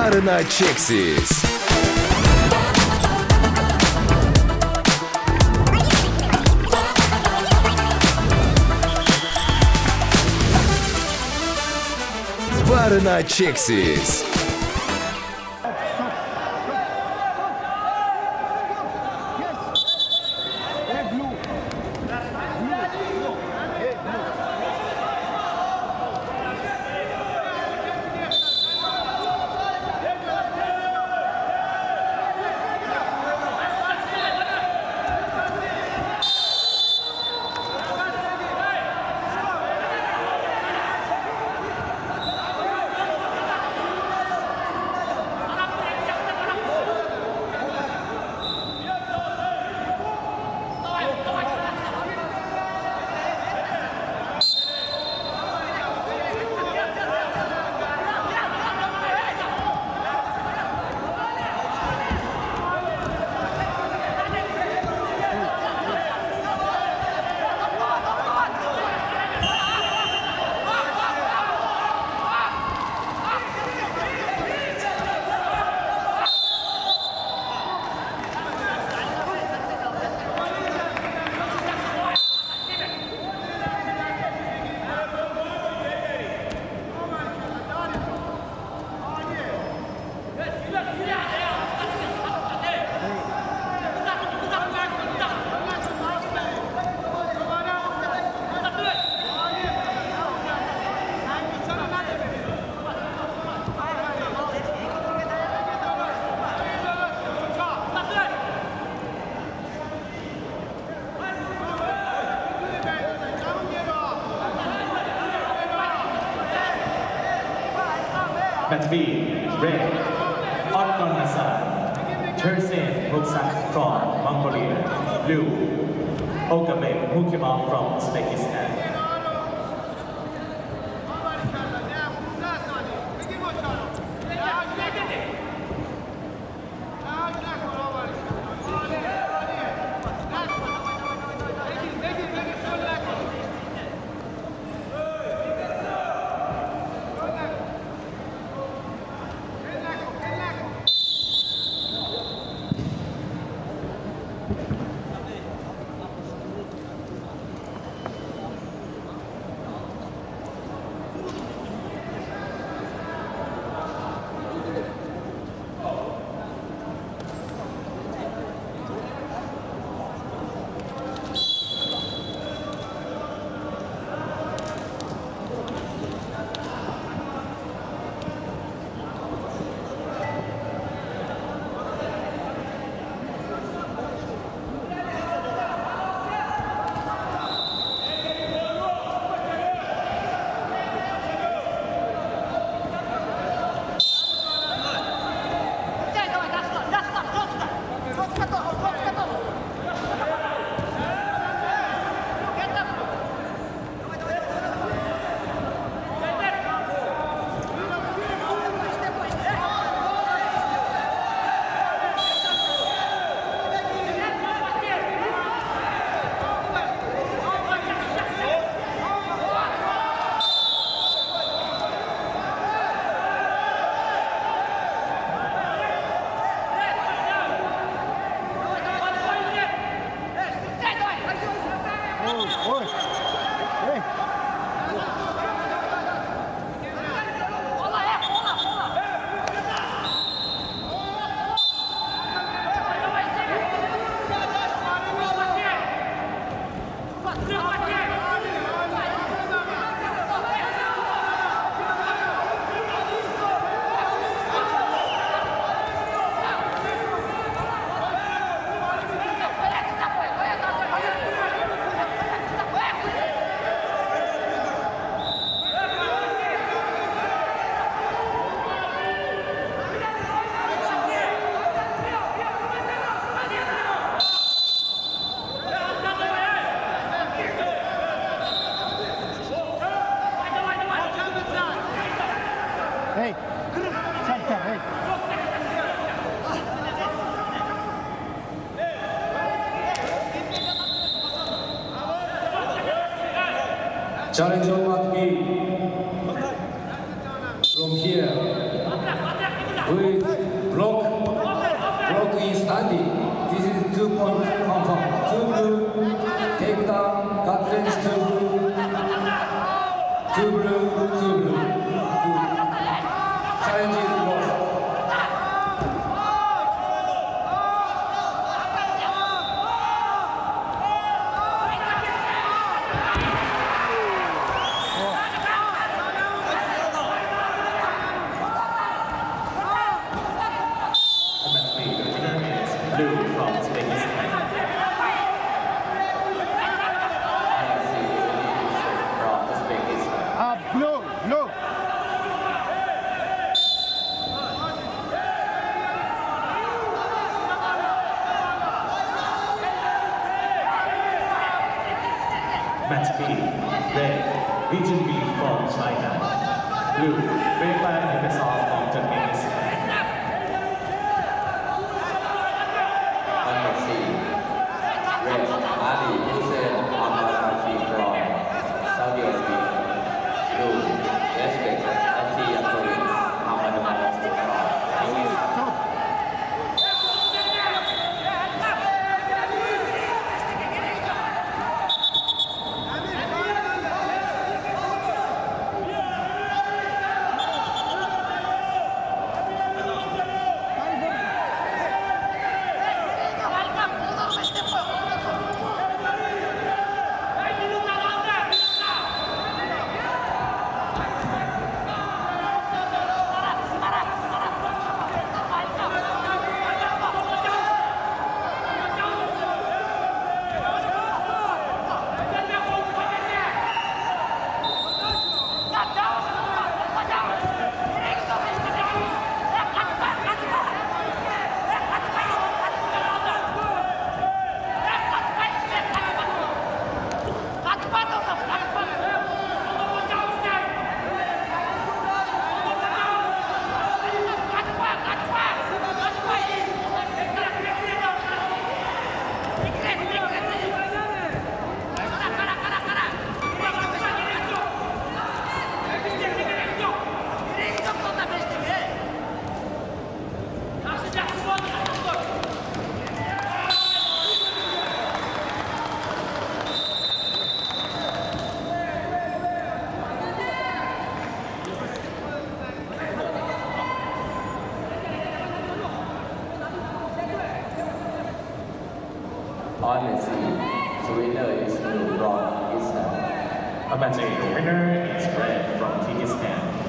Barına Çeksiz. Barına Çeksiz. Match B, red, Otman Nasar, Tersen Ruksak from Mongolia, blue, Okabe Mukima from Uzbekistan. Hey, hey. Challenge on Mat B. From here, who is block in standing. This is 2-point confirm. 2 blue, take down, gut wrench 2 blue. 2 blue, 2 blue. Challenge is lost. Match B, the winner is Blue from Uzbekistan. From Uzbekistan. Blue, blue. Match B, Red, Region B from China. Blue, Rekban Nibasov from Turkmenistan. Number C, Red, Ali Hussein Al-Malachi from Saudi Arabia. Blue, Uzbek, MC Yakuri Muhammad Manas from Pakistan. Honestly, the winner is Blue from Pakistan. Match A, the winner is Red from Kyrgyzstan.